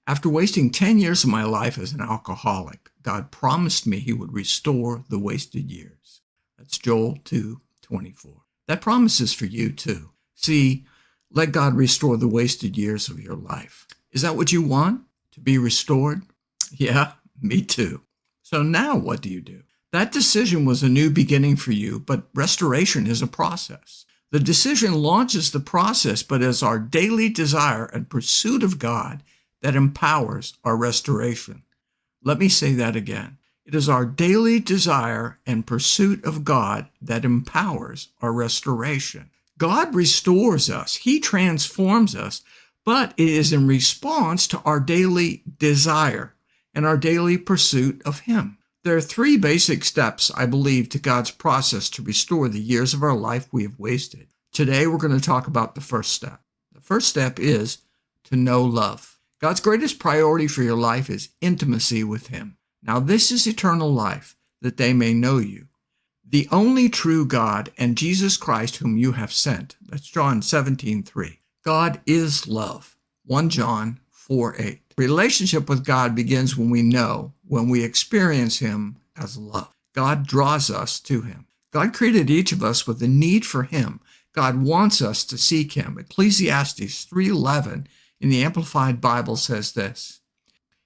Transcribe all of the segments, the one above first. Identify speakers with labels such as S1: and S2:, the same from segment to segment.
S1: After wasting 10 years of my life as an alcoholic, God promised me he would restore the wasted years. That's Joel 2:24. That promise is for you too. See, let God restore the wasted years of your life. Is that what you want? To be restored? Yeah, me too. So now what do you do? That decision was a new beginning for you, but restoration is a process. The decision launches the process, but it's our daily desire and pursuit of God that empowers our restoration. Let me say that again. It is our daily desire and pursuit of God that empowers our restoration. God restores us. He transforms us, but it is in response to our daily desire and our daily pursuit of Him. There are three basic steps, I believe, to God's process to restore the years of our life we have wasted. Today, we're going to talk about the first step. The first step is to know love. God's greatest priority for your life is intimacy with Him. Now, this is eternal life, that they may know you, the only true God, and Jesus Christ whom you have sent. That's John 17:3. God is love. 1 John 4:8. Relationship with God begins when we experience Him as love. God draws us to Him. God created each of us with a need for Him. God wants us to seek Him. Ecclesiastes 3:11 in the Amplified Bible says this: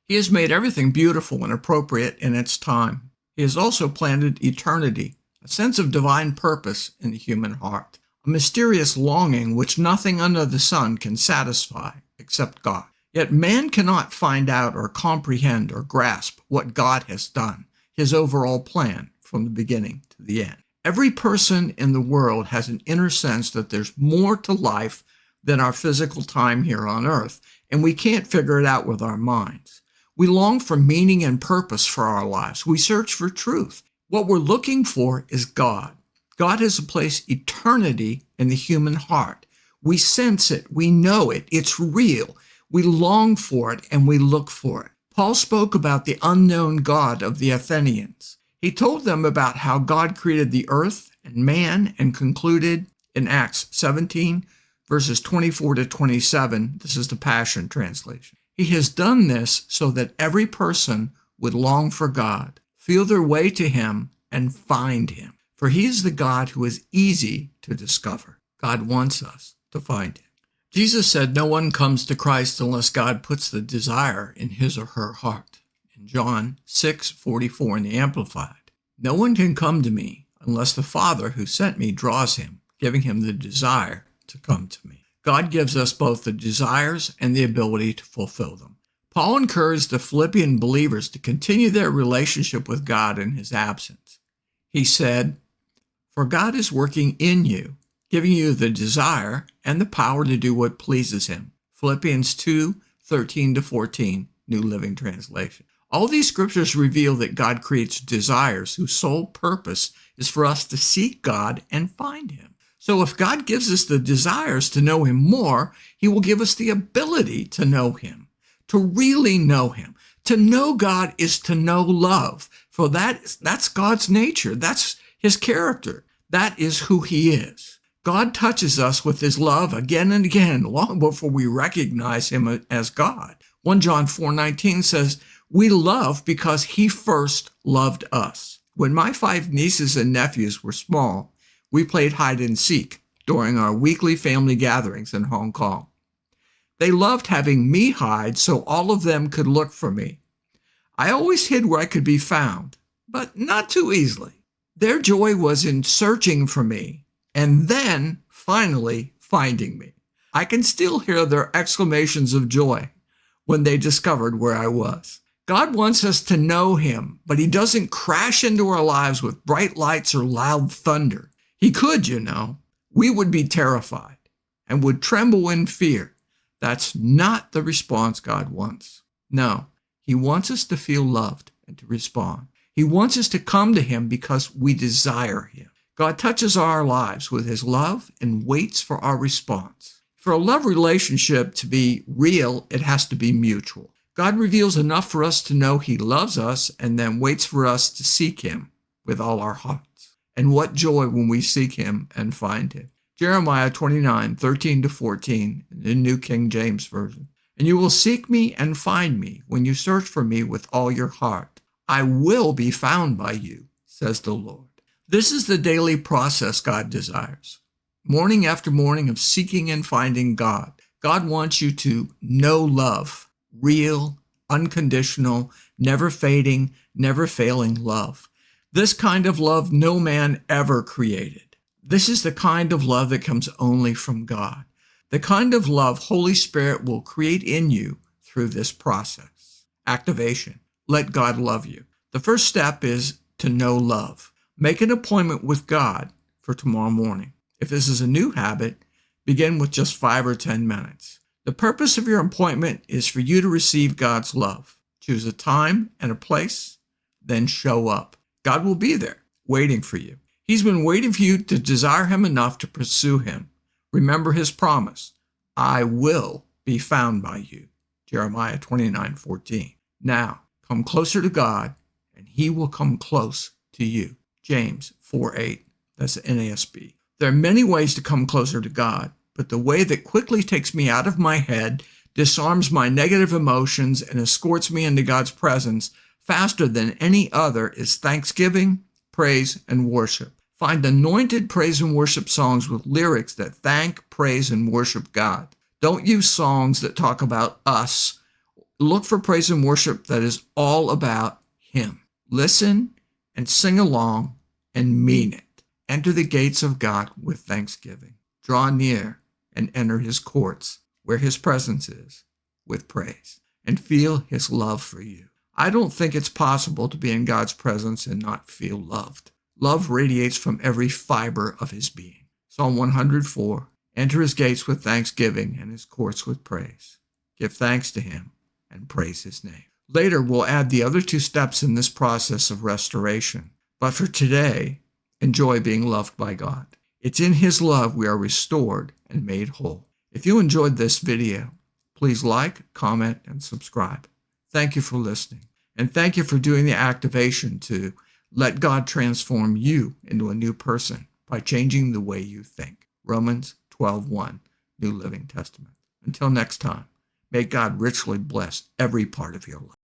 S1: He has made everything beautiful and appropriate in its time. He has also planted eternity, a sense of divine purpose in the human heart, a mysterious longing which nothing under the sun can satisfy except God. Yet man cannot find out or comprehend or grasp what God has done, His overall plan from the beginning to the end. Every person in the world has an inner sense that there's more to life than our physical time here on earth, and we can't figure it out with our minds. We long for meaning and purpose for our lives. We search for truth. What we're looking for is God. God has placed eternity in the human heart. We sense it. We know it. It's real. We long for it and we look for it. Paul spoke about the unknown God of the Athenians. He told them about how God created the earth and man and concluded in Acts 17, verses 24 to 27. This is the Passion Translation. He has done this so that every person would long for God, feel their way to Him, and find Him. For He is the God who is easy to discover. God wants us to find Him. Jesus said no one comes to Christ unless God puts the desire in his or her heart. In John 6:44 in the Amplified, no one can come to me unless the Father who sent me draws him, giving him the desire to come to me. God gives us both the desires and the ability to fulfill them. Paul encouraged the Philippian believers to continue their relationship with God in his absence. He said, "For God is working in you, giving you the desire and the power to do what pleases Him." Philippians 2:13 to 14, New Living Translation. All these scriptures reveal that God creates desires whose sole purpose is for us to seek God and find Him. So if God gives us the desires to know Him more, He will give us the ability to know Him, to really know Him. To know God is to know love, for that's God's nature. That's His character. That is who He is. God touches us with His love again and again, long before we recognize Him as God. 1 John 4:19 says, "We love because He first loved us." When my 5 nieces and nephews were small, we played hide and seek during our weekly family gatherings in Hong Kong. They loved having me hide so all of them could look for me. I always hid where I could be found, but not too easily. Their joy was in searching for me and then finally finding me. I can still hear their exclamations of joy when they discovered where I was. God wants us to know Him, but He doesn't crash into our lives with bright lights or loud thunder. He could, you know. We would be terrified and would tremble in fear. That's not the response God wants. No, He wants us to feel loved and to respond. He wants us to come to Him because we desire Him. God touches our lives with His love and waits for our response. For a love relationship to be real, it has to be mutual. God reveals enough for us to know He loves us and then waits for us to seek Him with all our hearts. And what joy when we seek Him and find Him. Jeremiah 29:13 to 14, in the New King James Version. And you will seek me and find me when you search for me with all your heart. I will be found by you, says the Lord. This is the daily process God desires. Morning after morning of seeking and finding God. God wants you to know love, real, unconditional, never fading, never failing love. This kind of love no man ever created. This is the kind of love that comes only from God. The kind of love Holy Spirit will create in you through this process. Activation. Let God love you. The first step is to know love. Make an appointment with God for tomorrow morning. If this is a new habit, begin with just 5 or 10 minutes. The purpose of your appointment is for you to receive God's love. Choose a time and a place, then show up. God will be there, waiting for you. He's been waiting for you to desire him enough to pursue him. Remember his promise, I will be found by you. Jeremiah 29:14. Now, come closer to God, and he will come close to you. James 4:8. That's the NASB. There are many ways to come closer to God, but the way that quickly takes me out of my head, disarms my negative emotions, and escorts me into God's presence faster than any other is thanksgiving, praise, and worship. Find anointed praise and worship songs with lyrics that thank, praise, and worship God. Don't use songs that talk about us. Look for praise and worship that is all about him. Listen and sing along and mean it. Enter the gates of God with thanksgiving. Draw near and enter his courts where his presence is with praise, and feel his love for you. I don't think it's possible to be in God's presence and not feel loved. Love radiates from every fiber of his being. Psalm 104, enter his gates with thanksgiving and his courts with praise. Give thanks to him and praise his name. Later, we'll add the other 2 steps in this process of restoration. But for today, enjoy being loved by God. It's in his love we are restored and made whole. If you enjoyed this video, please like, comment, and subscribe. Thank you for listening. And thank you for doing the activation to let God transform you into a new person by changing the way you think. Romans 12:1, New Living Testament. Until next time, may God richly bless every part of your life.